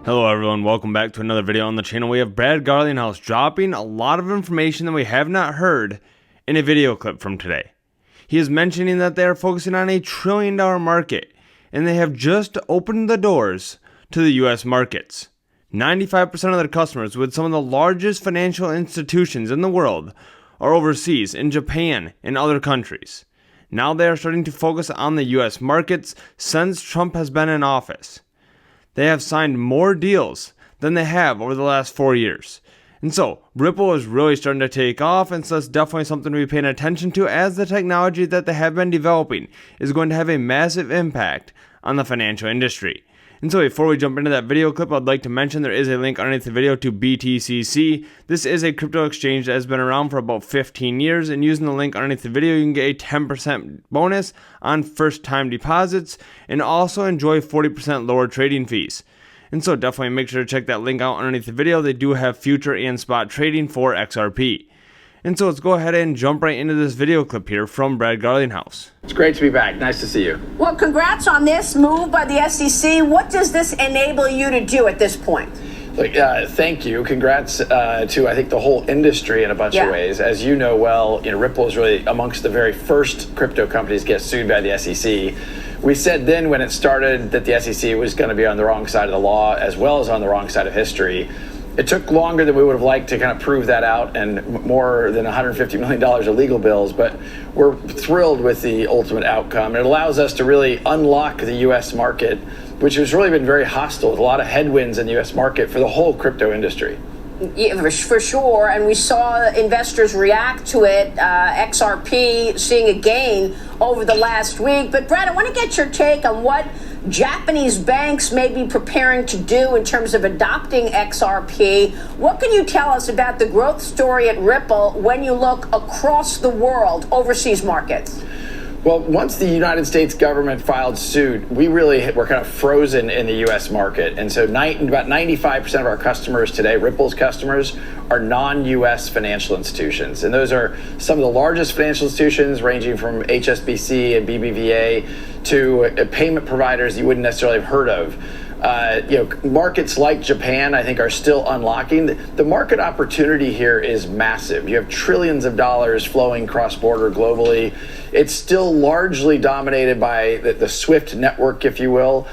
Hello everyone, welcome back to another video on the channel. We have Brad Garlinghouse dropping a lot of information that we have not heard in a video clip from today. He is mentioning that they are focusing on a $1 trillion market, and they have just opened the doors to the US markets. 95% of their customers with some of the largest financial institutions in the world are overseas in Japan and other countries. Now they are starting to focus on the US markets since Trump has been in office. They have signed more deals than they have over the last 4 years. And so, Ripple is really starting to take off, and so that's definitely something to be paying attention to, as the technology that they have been developing is going to have a massive impact on the financial industry. And so before we jump into that video clip, I'd like to mention there is a link underneath the video to BTCC. This is a crypto exchange that has been around for about 15 years, and using the link underneath the video, you can get a 10% bonus on first-time deposits and also enjoy 40% lower trading fees. And so definitely make sure to check that link out underneath the video. They do have future and spot trading for XRP. And so let's go ahead and jump right into this video clip here from Brad Garlinghouse. It's great to be back. Nice to see you. Well, congrats on this move by the SEC. What does this enable you to do at this point? Look, thank you. Congrats to, I think, the whole industry in a bunch of ways. As you know well, Ripple is really amongst the very first crypto companies to get sued by the SEC. We said then when it started that the SEC was going to be on the wrong side of the law as well as on the wrong side of history. It took longer than we would have liked to kind of prove that out, and more than $150 million of legal bills, but we're thrilled with the ultimate outcome. It allows us to really unlock the U.S. market, which has really been very hostile, with a lot of headwinds in the U.S. market for the whole crypto industry. Yeah, for sure, and we saw investors react to it, XRP seeing a gain over the last week. But Brad, I want to get your take on what Japanese banks may be preparing to do in terms of adopting XRP. What can you tell us about the growth story at Ripple when you look across the world, overseas markets? Well, once the United States government filed suit, we really were kind of frozen in the U.S. market. And so about 95% of our customers today, Ripple's customers, are non-U.S. financial institutions. And those are some of the largest financial institutions, ranging from HSBC and BBVA to payment providers you wouldn't necessarily have heard of. Markets like Japan, I think, are still unlocking. The market opportunity here is massive. You have trillions of dollars flowing cross-border globally. It's still largely dominated by the SWIFT network, if you will.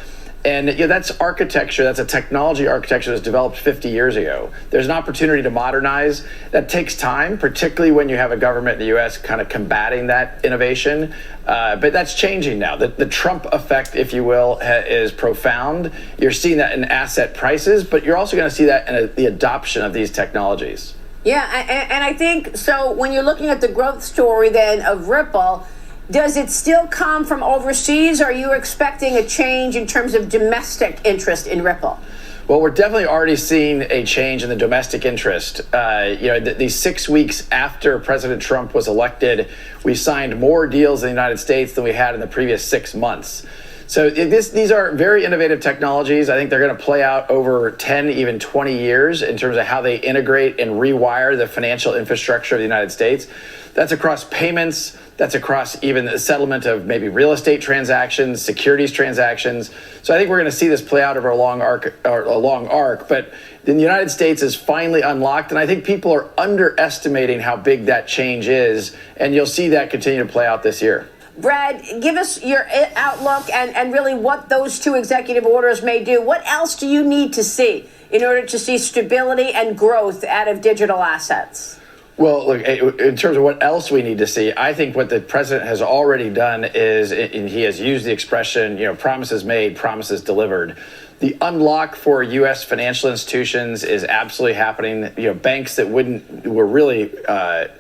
And that's architecture, that's a technology architecture that's developed 50 years ago. There's an opportunity to modernize. That takes time, particularly when you have a government in the U.S. kind of combating that innovation. But that's changing now. The Trump effect, if you will, is profound. You're seeing that in asset prices, but you're also going to see that in the adoption of these technologies. Yeah, and I think, so when you're looking at the growth story then of Ripple, does it still come from overseas, or are you expecting a change in terms of domestic interest in Ripple? Well, we're definitely already seeing a change in the domestic interest. These 6 weeks after President Trump was elected, we signed more deals in the United States than we had in the previous 6 months. So these are very innovative technologies. I think they're going to play out over 10, even 20 years in terms of how they integrate and rewire the financial infrastructure of the United States. That's across payments. That's across even the settlement of maybe real estate transactions, securities transactions. So I think we're going to see this play out over a long arc. But the United States is finally unlocked, and I think people are underestimating how big that change is, and you'll see that continue to play out this year. Brad, give us your outlook and really what those two executive orders may do. What else do you need to see in order to see stability and growth out of digital assets? Well, look, in terms of what else we need to see, I think what the president has already done is, and he has used the expression, promises made, promises delivered. The unlock for U.S. financial institutions is absolutely happening. Banks that were really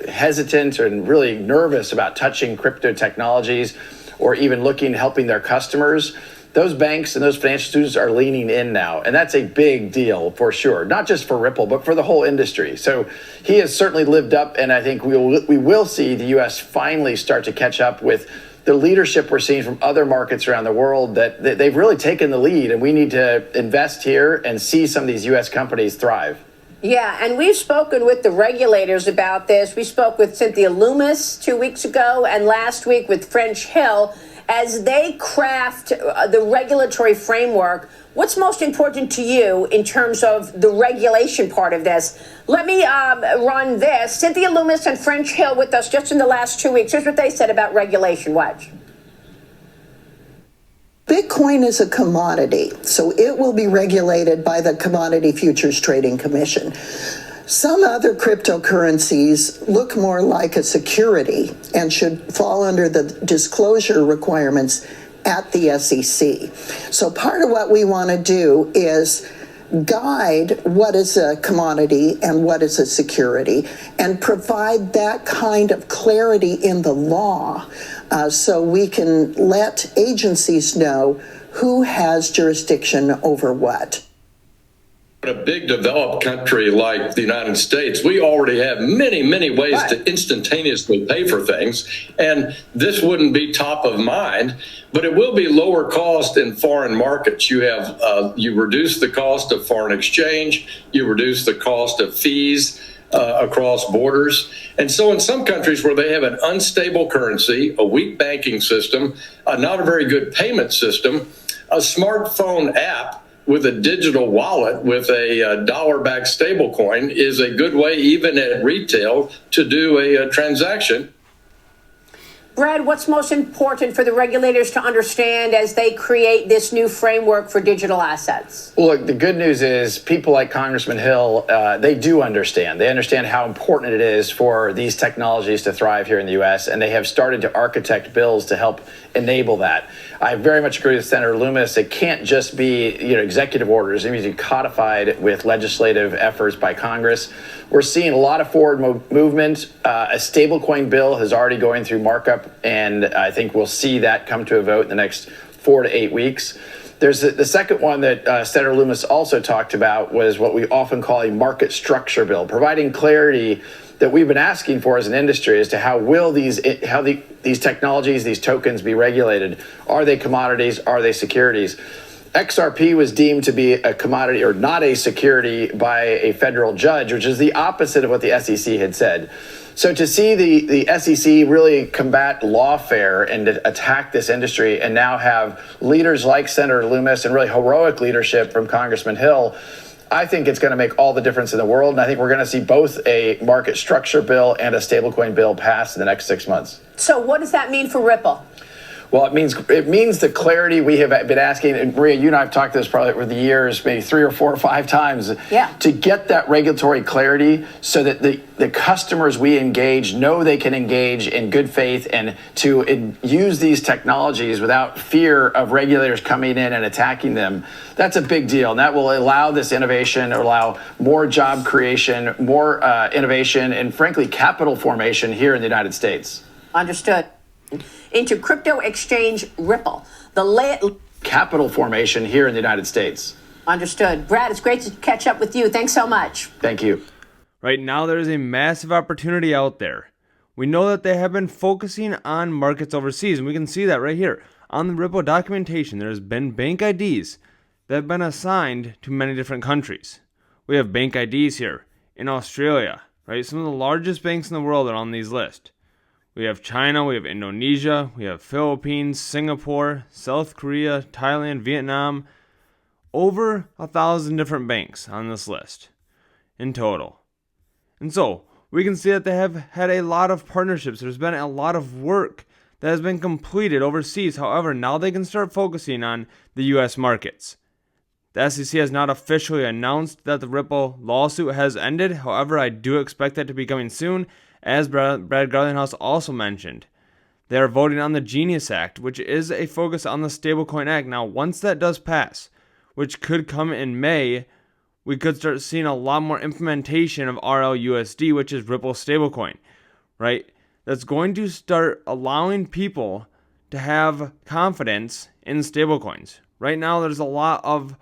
hesitant and really nervous about touching crypto technologies or even helping their customers, those banks and those financial institutions are leaning in now. And that's a big deal for sure, not just for Ripple, but for the whole industry. So he has certainly lived up, and I think we will see the U.S. finally start to catch up with the leadership we're seeing from other markets around the world, that they've really taken the lead, and we need to invest here and see some of these U.S. companies thrive. Yeah, and we've spoken with the regulators about this. We spoke with Cynthia Loomis 2 weeks ago and last week with French Hill. as they craft the regulatory framework, what's most important to you in terms of the regulation part of this? Let me run this. Cynthia Loomis and French Hill with us just in the last 2 weeks. Here's what they said about regulation. Watch. Bitcoin is a commodity, so it will be regulated by the Commodity Futures Trading Commission. Some other cryptocurrencies look more like a security and should fall under the disclosure requirements at the SEC. So part of what we want to do is guide what is a commodity and what is a security and provide that kind of clarity in the law so we can let agencies know who has jurisdiction over what. In a big developed country like the United States, we already have many ways to instantaneously pay for things, and this wouldn't be top of mind, but it will be lower cost in foreign markets. You have you reduce the cost of foreign exchange, you reduce the cost of fees across borders. And so in some countries where they have an unstable currency, a weak banking system, not a very good payment system, a smartphone app with a digital wallet with a dollar-backed stablecoin is a good way, even at retail, to do a transaction. Brad, what's most important for the regulators to understand as they create this new framework for digital assets? Well, look, the good news is people like Congressman Hill, they do understand. They understand how important it is for these technologies to thrive here in the U.S., and they have started to architect bills to help enable that. I very much agree with Senator Loomis. It can't just be executive orders. It needs to be codified with legislative efforts by Congress. We're seeing a lot of forward movement. A stablecoin bill is already going through markup, and I think we'll see that come to a vote in the next 4 to 8 weeks. There's the second one that Senator Loomis also talked about was what we often call a market structure bill, providing clarity that we've been asking for as an industry as to how will these technologies, these tokens be regulated. Are they commodities? Are they securities? XRP was deemed to be a commodity or not a security by a federal judge, which is the opposite of what the SEC had said. So to see the SEC really combat lawfare and to attack this industry and now have leaders like Senator Loomis and really heroic leadership from Congressman Hill, I think it's going to make all the difference in the world. And I think we're going to see both a market structure bill and a stablecoin bill pass in the next 6 months. So what does that mean for Ripple? Well, it means the clarity we have been asking, and Maria, you and I have talked this probably over the years, maybe 3 or 4 or 5 times, to get that regulatory clarity so that the customers we engage know they can engage in good faith and to use these technologies without fear of regulators coming in and attacking them. That's a big deal, and that will allow this innovation, allow more job creation, more innovation, and frankly, capital formation here in the United States. Understood. Into crypto exchange Ripple. Capital formation here in the United States. Understood. Brad, it's great to catch up with you. Thanks so much. Thank you. Right now, there is a massive opportunity out there. We know that they have been focusing on markets overseas, and we can see that right here. On the Ripple documentation, there has been bank IDs that have been assigned to many different countries. We have bank IDs here in Australia, right? Some of the largest banks in the world are on these lists. We have China, we have Indonesia, we have Philippines, Singapore, South Korea, Thailand, Vietnam. Over 1,000 different banks on this list in total. And so we can see that they have had a lot of partnerships. There's been a lot of work that has been completed overseas. However, now they can start focusing on the U.S. markets. The SEC has not officially announced that the Ripple lawsuit has ended. However, I do expect that to be coming soon. As Brad Garlinghouse also mentioned, they are voting on the Genius Act, which is a focus on the Stablecoin Act. Now, once that does pass, which could come in May, we could start seeing a lot more implementation of RLUSD, which is Ripple's stablecoin, right? That's going to start allowing people to have confidence in stablecoins. Right now, there's a lot of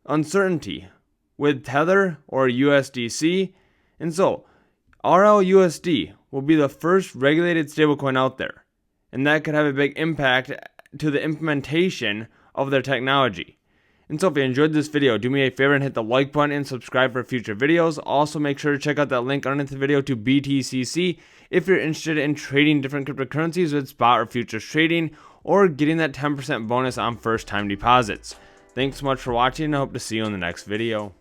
uncertainty with Tether or USDC, and so RLUSD will be the first regulated stablecoin out there, and that could have a big impact to the implementation of their technology. And so if you enjoyed this video, do me a favor and hit the like button and subscribe for future videos. Also, make sure to check out that link underneath the video to BTCC if you're interested in trading different cryptocurrencies with spot or futures trading, or getting that 10% bonus on first time deposits. Thanks so much for watching, and I hope to see you in the next video.